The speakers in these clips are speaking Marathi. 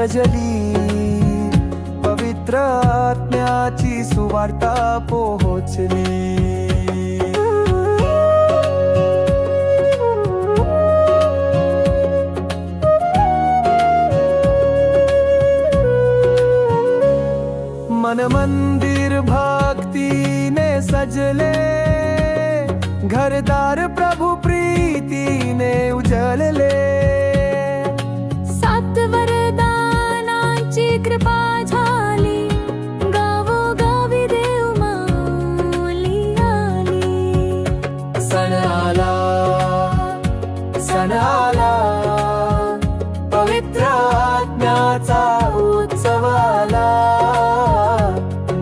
सजली, पवित्र आत्म्याची सुवार्ता पोहोचली। मन मंदिर भक्तीने सजले, घरदार प्रभु प्रीतीने उजळले। सात वरदानांची कृपा झाली, गावोगावी देव माऊली आली। सण आला, सण आला, पवित्र आत्म्याचा उत्सव आला।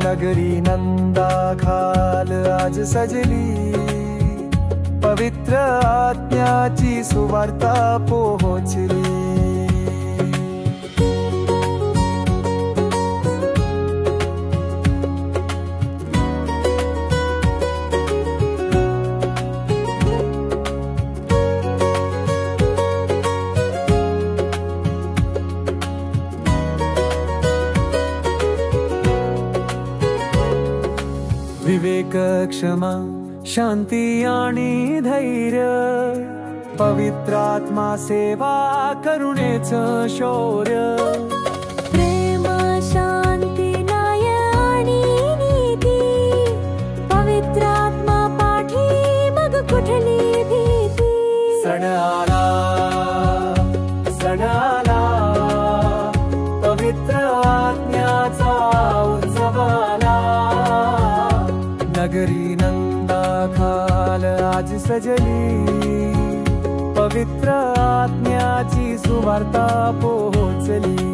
नगरी नंदाखाल आज सजली, पवित्र आत्म्याची सुवार्ता पोहोचली। विवेक, क्षमा, शांती आणि धैर्य, पवित्र आत्मा सेवा करुणेचं शौर्य। प्रेम, शांती, न्याय आणि नीती, पवित्र आत्मा पाठी मग कुठली भीती। सण आला, सण आला, पवित्र आत्म्याचा उत्सव आला। नगरी नंदाखाल आज सजली, पवित्र आत्म्याची सुवार्ता पोहोचली।